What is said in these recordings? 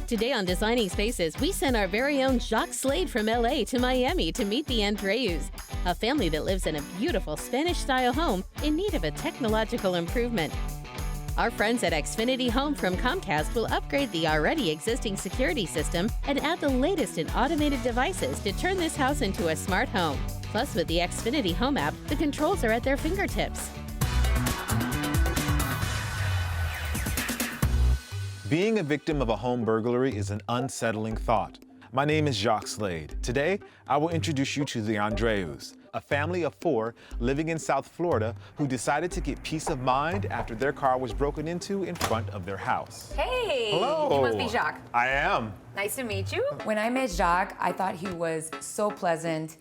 Today on Designing Spaces, we sent our very own Jacques Slade from LA to Miami to meet the Andreus, a family that lives in a beautiful Spanish-style home in need of a technological improvement. Our friends at Xfinity Home from Comcast will upgrade the already existing security system and add the latest in automated devices to turn this house into a smart home. Plus, with the Xfinity Home app, the controls are at their fingertips. Being a victim of a home burglary is an unsettling thought. My name is Jacques Slade. Today, I will introduce you to the Andreus, a family of 4 living in South Florida who decided to get peace of mind after their car was broken into in front of their house. Hey! Hello. You must be Jacques. I am. Nice to meet you. When I met Jacques, I thought he was so pleasant,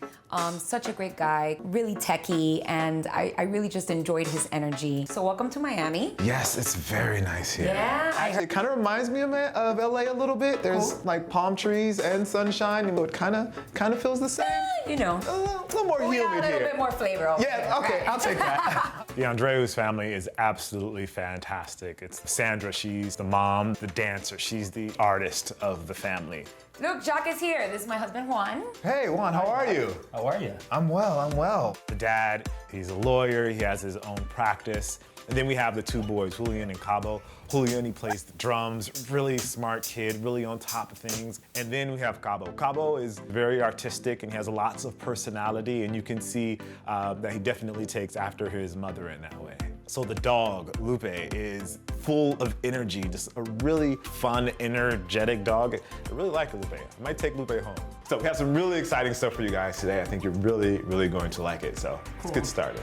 such a great guy, really techie, and I really just enjoyed his energy. So welcome to Miami. Yes, it's very nice here. Yeah. It kind of reminds me of LA a little bit. There's like palm trees and sunshine, and it kind of feels the same. You know. A little more We got a humid little here. bit more flavor over Yeah, there, okay, right? I'll take that. The Andreus family is absolutely fantastic. It's Sandra, she's the mom, the dancer, she's the artist of the family. Look, Jacques is here. This is my husband, Juan. Hey, Juan, how are you? How are you? I'm well. The dad, he's a lawyer, he has his own practice. And then we have the 2 boys, Julian and Cabo. Julian, he plays the drums, really smart kid, really on top of things. And then we have Cabo. Cabo is very artistic and he has lots of personality, and you can see that he definitely takes after his mother in that way. So the dog, Lupe, is full of energy, just a really fun, energetic dog. I really like Lupe. I might take Lupe home. So we have some really exciting stuff for you guys today. I think you're really, really going to like it. So let's get started.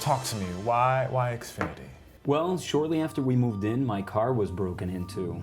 Talk to me, why Xfinity? Well, shortly after we moved in, my car was broken into.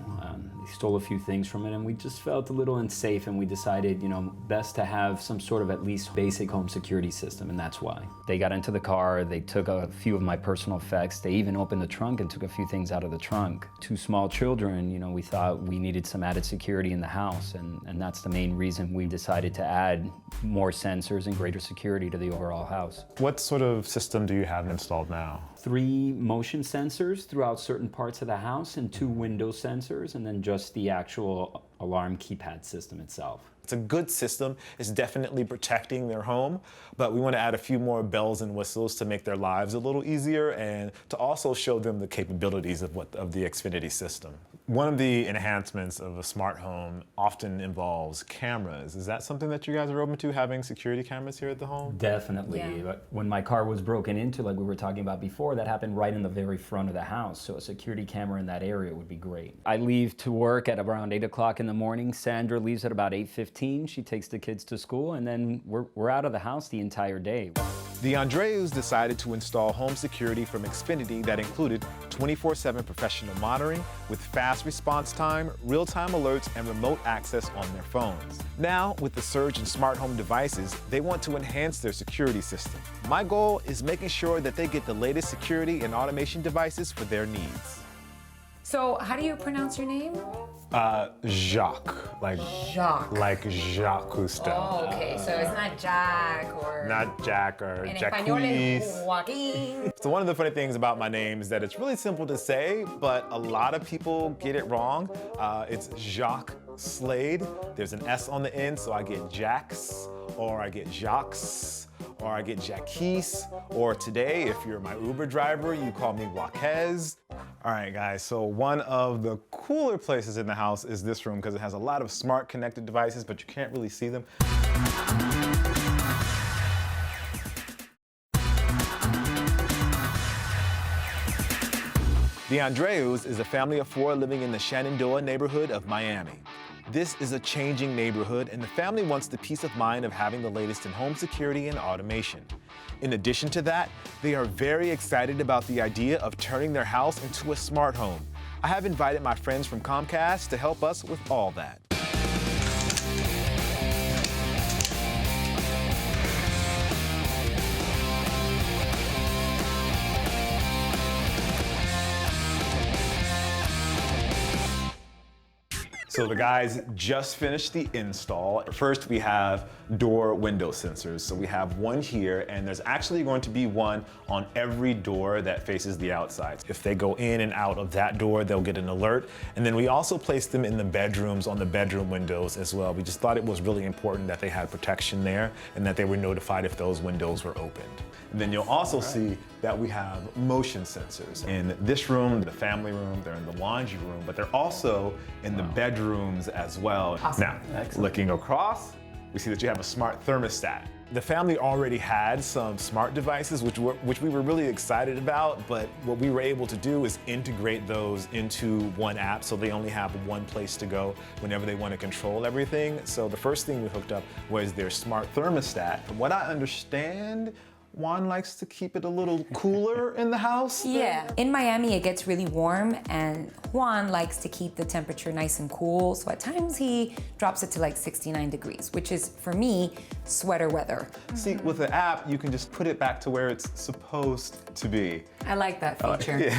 They stole a few things from it, and we just felt a little unsafe, and we decided, best to have some sort of at least basic home security system, and that's why. They got into the car, they took a few of my personal effects, they even opened the trunk and took a few things out of the trunk. 2 small children, we thought we needed some added security in the house, and that's the main reason we decided to add more sensors and greater security to the overall house. What sort of system do you have installed now? 3 motion sensors throughout certain parts of the house and 2 window sensors, and then just the actual alarm keypad system itself. It's a good system. It's definitely protecting their home, but we want to add a few more bells and whistles to make their lives a little easier and to also show them the capabilities of the Xfinity system. One of the enhancements of a smart home often involves cameras. Is that something that you guys are open to, having security cameras here at the home? Definitely. Yeah. But when my car was broken into, like we were talking about before, that happened right in the very front of the house. So a security camera in that area would be great. I leave to work at around 8 o'clock in the morning. Sandra leaves at about 8:15. She takes the kids to school, and then we're out of the house the entire day. The Andreus decided to install home security from Xfinity that included 24/7 professional monitoring with fast response time, real-time alerts, and remote access on their phones. Now, with the surge in smart home devices, they want to enhance their security system. My goal is making sure that they get the latest security and automation devices for their needs. So how do you pronounce your name? Jacques, like Jacques. like Jacques Cousteau. Oh, okay. So it's not Jack or... Not Jack or En Jacques. español es Joaquín. So one of the funny things about my name is that it's really simple to say, but a lot of people get it wrong. It's Jacques Slade. There's an S on the end, so I get Jax, or I get Jacques, or I get Jacques, or today, if you're my Uber driver, you call me Joaquez. All right, guys, so one of the cooler places in the house is this room because it has a lot of smart connected devices, but you can't really see them. The Andreus is a family of 4 living in the Shenandoah neighborhood of Miami. This is a changing neighborhood, and the family wants the peace of mind of having the latest in home security and automation. In addition to that, they are very excited about the idea of turning their house into a smart home. I have invited my friends from Comcast to help us with all that. So the guys just finished the install. First, we have door window sensors. So we have one here, and there's actually going to be one on every door that faces the outside. If they go in and out of that door, they'll get an alert. And then we also placed them in the bedrooms on the bedroom windows as well. We just thought it was really important that they had protection there and that they were notified if those windows were opened. And then you'll also see that we have motion sensors. In this room, the family room, they're in the laundry room, but they're also in the bedrooms as well. Awesome. Now, looking across, we see that you have a smart thermostat. The family already had some smart devices, which we were really excited about, but what we were able to do is integrate those into one app, so they only have one place to go whenever they want to control everything. So the first thing we hooked up was their smart thermostat. From what I understand, Juan likes to keep it a little cooler in the house. Yeah. In Miami, it gets really warm, and Juan likes to keep the temperature nice and cool. So at times he drops it to like 69 degrees, which is, for me, sweater weather. See, with the app, you can just put it back to where it's supposed to be. I like that feature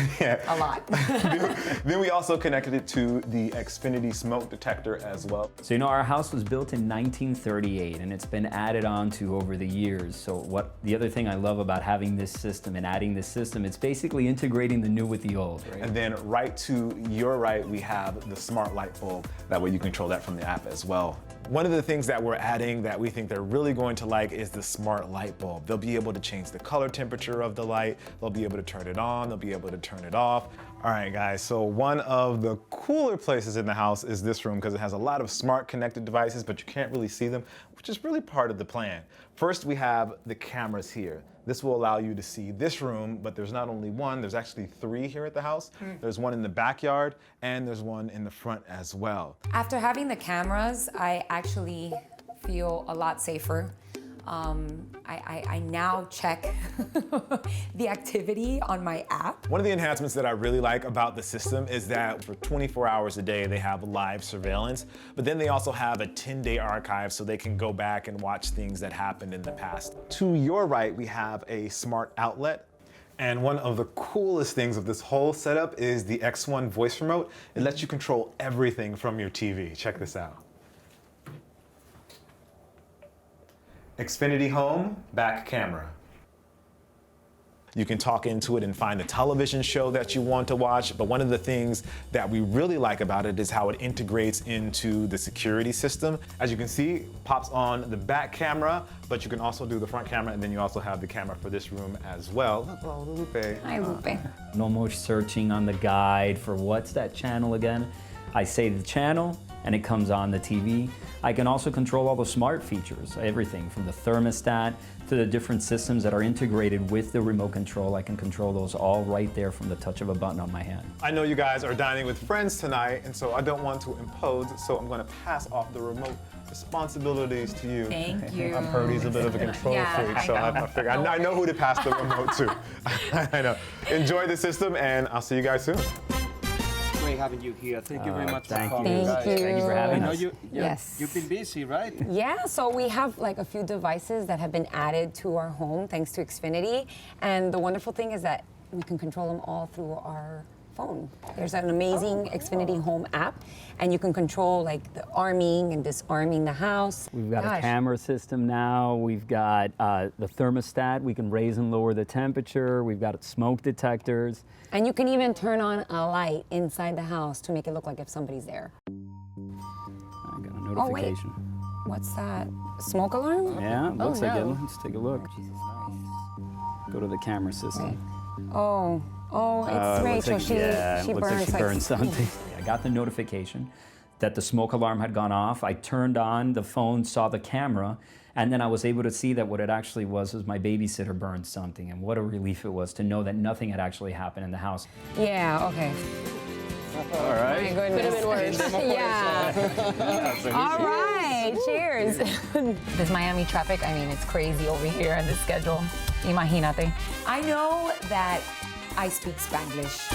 a lot. Then we also connected it to the Xfinity smoke detector as well. So, you know, our house was built in 1938 and it's been added on to over the years. So the other thing I love about having this system and adding this system, it's basically integrating the new with the old, right? And then right to your right, we have the smart light bulb. That way you control that from the app as well. One of the things that we're adding that we think they're really going to like is the smart light bulb. They'll be able to change the color temperature of the light. They'll be able to turn it on. They'll be able to turn it off. All right, guys, so one of the cooler places in the house is this room because it has a lot of smart connected devices, but you can't really see them, which is really part of the plan. First, we have the cameras here. This will allow you to see this room, but there's not only one, there's actually 3 here at the house. There's one in the backyard, and there's one in the front as well. After having the cameras, I actually feel a lot safer. I now check the activity on my app. One of the enhancements that I really like about the system is that for 24 hours a day, they have live surveillance, but then they also have a 10-day archive so they can go back and watch things that happened in the past. To your right, we have a smart outlet. And one of the coolest things of this whole setup is the X1 voice remote. It lets you control everything from your TV. Check this out. Xfinity Home, back camera. You can talk into it and find the television show that you want to watch, but one of the things that we really like about it is how it integrates into the security system. As you can see, it pops on the back camera, but you can also do the front camera, and then you also have the camera for this room as well. Hello, Lupe. Hi, Lupe. No more searching on the guide for what's that channel again. I say the channel and it comes on the TV. I can also control all the smart features, everything from the thermostat to the different systems that are integrated with the remote control. I can control those all right there from the touch of a button on my hand. I know you guys are dining with friends tonight, and so I don't want to impose, so I'm going to pass off the remote responsibilities to you. Thank you. I've heard he's a bit of a control freak, so I figure I know who to pass the remote to. I know. Enjoy the system, and I'll see you guys soon. Great having you here. Thank you very much for Thank you. coming. Thank you. Thank you for having I know us. Yes. you've been busy, right? Yeah, so we have like a few devices that have been added to our home thanks to Xfinity. And the wonderful thing is that we can control them all through our phone. There's an amazing Xfinity Home app, and you can control like the arming and disarming the house. We've got Gosh. a camera system now. We've got the thermostat. We can raise and lower the temperature. We've got smoke detectors. And you can even turn on a light inside the house to make it look like if somebody's there. I got a Oh, wait. notification. What's that? Smoke alarm? Yeah, looks like it. no. Let's take a look. Go to the camera system. Oh, it's Rachel. Looks like, she looks burns like she burned something. I got the notification that the smoke alarm had gone off. I turned on the phone, saw the camera, and then I was able to see that what it actually was my babysitter burned something. And what a relief it was to know that nothing had actually happened in the house. Yeah, okay. All right. My goodness. Could have been worse. Yeah. All right, cheers. This Miami traffic, I mean, it's crazy over here and the schedule. Imagínate. I know that I speak Spanglish.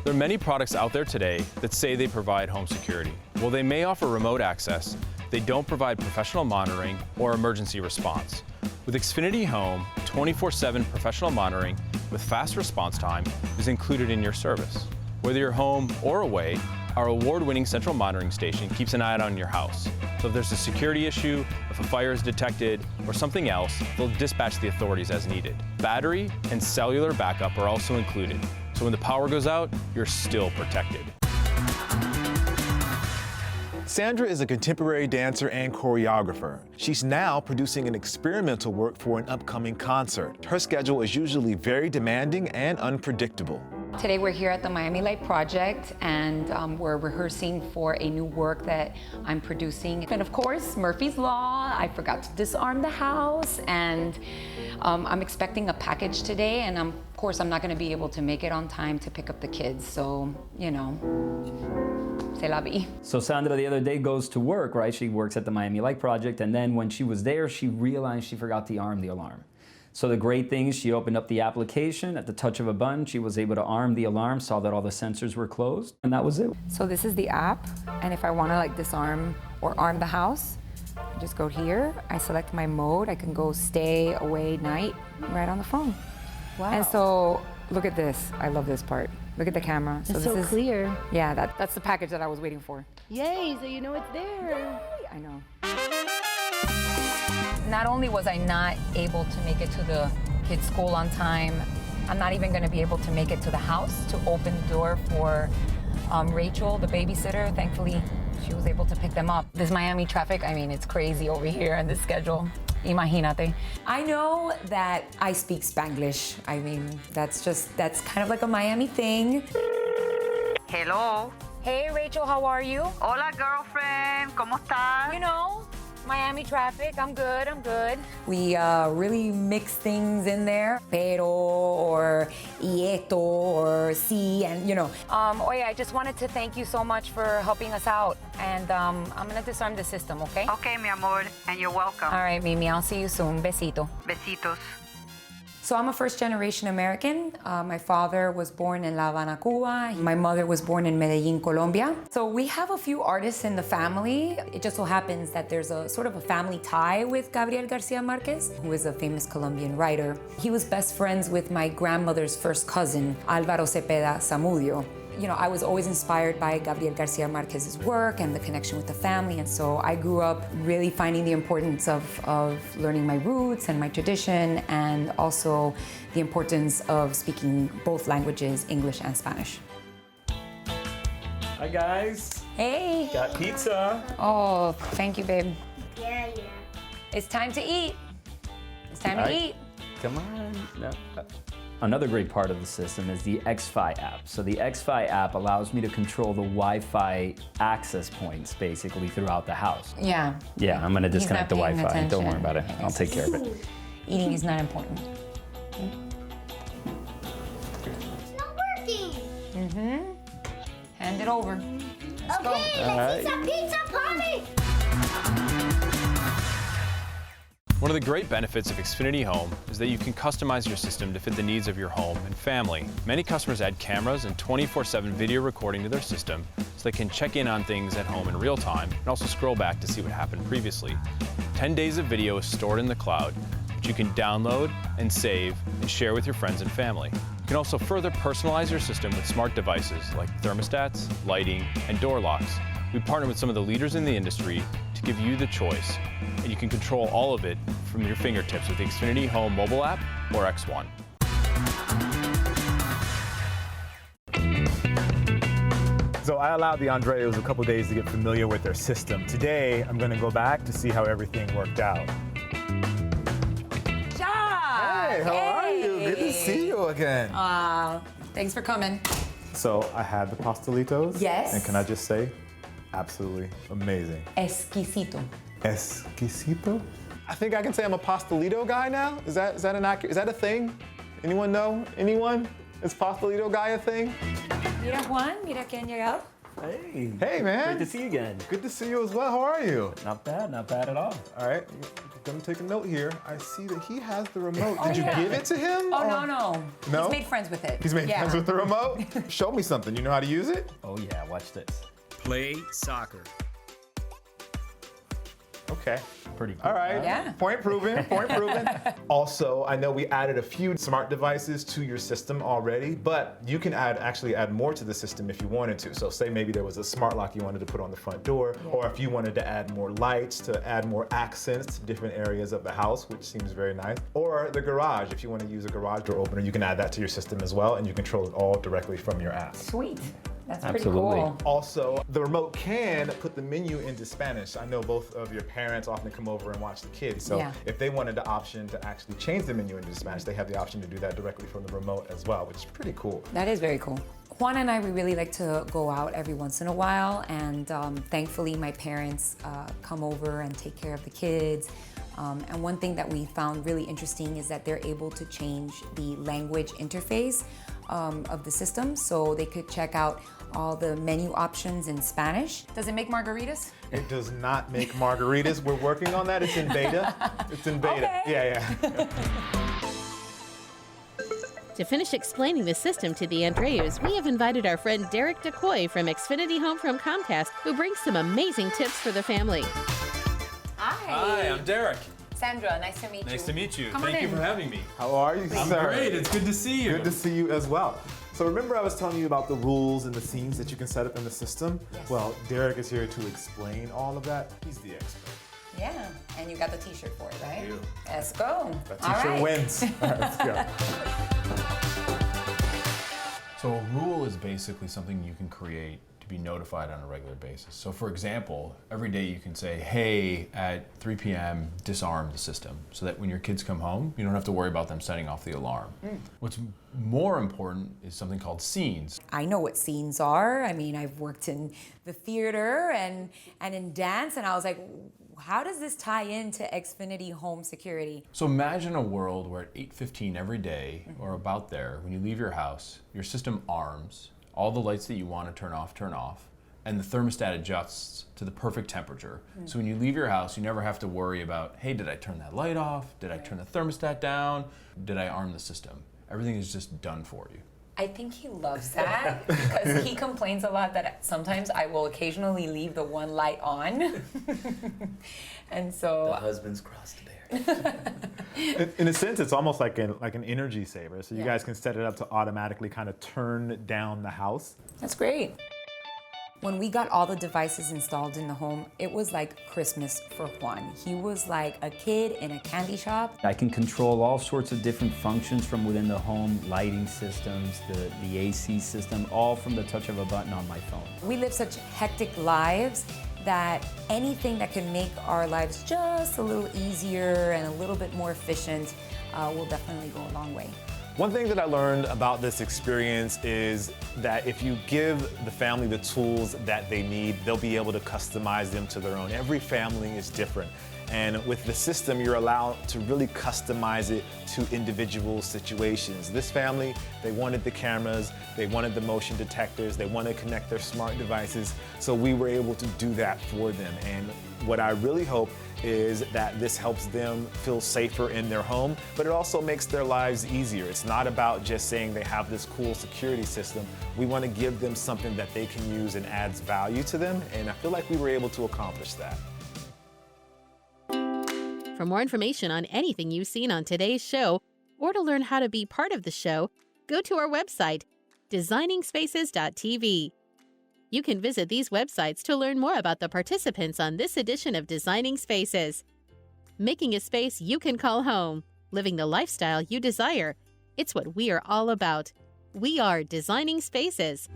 There are many products out there today that say they provide home security. While they may offer remote access, they don't provide professional monitoring or emergency response. With Xfinity Home, 24/7 professional monitoring with fast response time is included in your service. Whether you're home or away, our award-winning central monitoring station keeps an eye out on your house. So if there's a security issue, if a fire is detected, or something else, they'll dispatch the authorities as needed. Battery and cellular backup are also included. So when the power goes out, you're still protected. Sandra is a contemporary dancer and choreographer. She's now producing an experimental work for an upcoming concert. Her schedule is usually very demanding and unpredictable. Today we're here at the Miami Light Project and we're rehearsing for a new work that I'm producing. And of course, Murphy's Law, I forgot to disarm the house, and I'm expecting a package today, and of course I'm not gonna be able to make it on time to pick up the kids, so, you know, c'est la vie. So Sandra the other day goes to work, right? She works at the Miami Light Project, and then when she was there, she realized she forgot to arm the alarm. So the great thing is she opened up the application. At the touch of a button, she was able to arm the alarm, saw that all the sensors were closed, and that was it. So this is the app, and if I wanna like disarm or arm the house, I just go here, I select my mode, I can go stay, away, night, right on the phone. Wow. And so, look at this, I love this part. Look at the camera. It's this so is clear. Yeah, that's the package that I was waiting for. Yay, so you know it's there. I know. Not only was I not able to make it to the kids' school on time, I'm not even gonna be able to make it to the house to open the door for Rachel, the babysitter. Thankfully, she was able to pick them up. This Miami traffic, I mean, it's crazy over here on this schedule. Imagínate. I know that I speak Spanglish. I mean, that's kind of like a Miami thing. Hello. Hey, Rachel, how are you? Hola, girlfriend. ¿Cómo estás? You know, Miami traffic, I'm good. We really mix things in there. Pero or y esto or sí, and you know. Oye, I just wanted to thank you so much for helping us out. And I'm gonna disarm the system, okay? Okay, mi amor, and you're welcome. All right, Mimi, I'll see you soon. Besito. Besitos. So I'm a first-generation American. My father was born in La Habana, Cuba. My mother was born in Medellin, Colombia. So we have a few artists in the family. It just so happens that there's a sort of a family tie with Gabriel Garcia Marquez, who is a famous Colombian writer. He was best friends with my grandmother's first cousin, Álvaro Cepeda Zamudio. You know, I was always inspired by Gabriel Garcia Marquez's work and the connection with the family, and so I grew up really finding the importance of learning my roots and my tradition, and also the importance of speaking both languages, English and Spanish. Hi guys. Hey! Got pizza. Oh, thank you, babe. Yeah. It's time to eat. It's time to eat. Come on. No. Another great part of the system is the XFi app. So the XFi app allows me to control the Wi-Fi access points basically throughout the house. Yeah. Yeah, I'm gonna disconnect the paying Wi-Fi. Don't worry attention. about it. I'll take care of it. Eating is not important. It's not working. Hand it over. Okay, let's eat some pizza party. One of the great benefits of Xfinity Home is that you can customize your system to fit the needs of your home and family. Many customers add cameras and 24/7 video recording to their system so they can check in on things at home in real time and also scroll back to see what happened previously. 10 days of video is stored in the cloud, which you can download and save and share with your friends and family. You can also further personalize your system with smart devices like thermostats, lighting, and door locks. We partner with some of the leaders in the industry to give you the choice, and you can control all of it from your fingertips with the Xfinity Home mobile app or X1. So I allowed the Andreos a couple days to get familiar with their system. Today, I'm gonna go back to see how everything worked out. Hey, how are you? Good to see you again. Thanks for coming. So I had the pastelitos. Yes. And can I just say, absolutely amazing. Exquisito. Exquisito? I think I can say I'm a pastelito guy now. Is that a thing? Anyone know? Anyone? Is pastelito guy a thing? Mira Juan, mira quién llegado. Hey. Hey, man. Great to see you again. Good to see you as well. How are you? Not bad at all. All right, I'm gonna take a note here. I see that he has the remote. Did you yeah. give it to him? Oh, or- no. No? He's made friends with it. He's made Yeah. friends with the remote? Show me something. You know how to use it? Oh yeah, watch this. Play soccer. Okay. Pretty cool. All right. Yeah. Point proven. Point proven. Also, I know we added a few smart devices to your system already, but you can actually add more to the system if you wanted to. So say maybe there was a smart lock you wanted to put on the front door, or if you wanted to add more lights to add more accents to different areas of the house, which seems very nice. Or the garage, if you want to use a garage door opener, you can add that to your system as well, and you control it all directly from your app. Sweet. That's Absolutely. pretty cool. Also, the remote can put the menu into Spanish. I know both of your parents often come over and watch the kids, so Yeah. if they wanted the option to actually change the menu into Spanish, they have the option to do that directly from the remote as well, which is pretty cool. That is very cool. Juan and I, we really like to go out every once in a while, and thankfully my parents come over and take care of the kids. And one thing that we found really interesting is that they're able to change the language interface of the system, so they could check out all the menu options in Spanish. Does it make margaritas? It does not make margaritas. We're working on that. It's in beta. It's in beta. Okay. Yeah. To finish explaining the system to the Andreus, we have invited our friend Derek DeCoy from Xfinity Home from Comcast, who brings some amazing tips for the family. Hi, I'm Derek. Sandra, nice to meet you. Nice to meet you. Come on Thank you in. for having me. How are you, I'm sir? great. It's good to see you. Good to see you as well. So remember I was telling you about the rules and the scenes that you can set up in the system? Yes. Well, Derek is here to explain all of that. He's the expert. Yeah, and you got the t-shirt for it, right? do. Let's go. That All t-shirt right. wins. All right, let's go. So a rule is basically something you can create to be notified on a regular basis. So for example, every day you can say, hey, at 3 p.m., disarm the system, so that when your kids come home, you don't have to worry about them setting off the alarm. What's more important is something called scenes. I know what scenes are. I mean, I've worked in the theater and in dance, and I was like, how does this tie into Xfinity Home Security? So imagine a world where at 8:15 every day, or about there, when you leave your house, your system arms, all the lights that you want to turn off, and the thermostat adjusts to the perfect temperature. So when you leave your house, you never have to worry about, hey, did I turn that light off? Did I turn the thermostat down? Did I arm the system? Everything is just done for you. I think he loves that because he complains a lot that sometimes I will occasionally leave the one light on. And so Husbands cross the bear. In a sense, it's almost like an energy saver. So you Yeah. guys can set it up to automatically kind of turn down the house. that's great. When we got all the devices installed in the home, it was like Christmas for Juan. He was like a kid in a candy shop. I can control all sorts of different functions from within the home, lighting systems, the AC system, all from the touch of a button on my phone. We live such hectic lives that anything that can make our lives just a little easier and a little bit more efficient will definitely go a long way. One thing that I learned about this experience is that if you give the family the tools that they need, they'll be able to customize them to their own. Every family is different. And with the system, you're allowed to really customize it to individual situations. This family, they wanted the cameras, they wanted the motion detectors, they wanted to connect their smart devices, so we were able to do that for them. And what I really hope is that this helps them feel safer in their home, but it also makes their lives easier. It's not about just saying they have this cool security system. We want to give them something that they can use and adds value to them, and I feel like we were able to accomplish that. For more information on anything you've seen on today's show, or to learn how to be part of the show, go to our website, designingspaces.tv. You can visit these websites to learn more about the participants on this edition of Designing Spaces. Making a space you can call home, living the lifestyle you desire. It's what we are all about. We are Designing Spaces.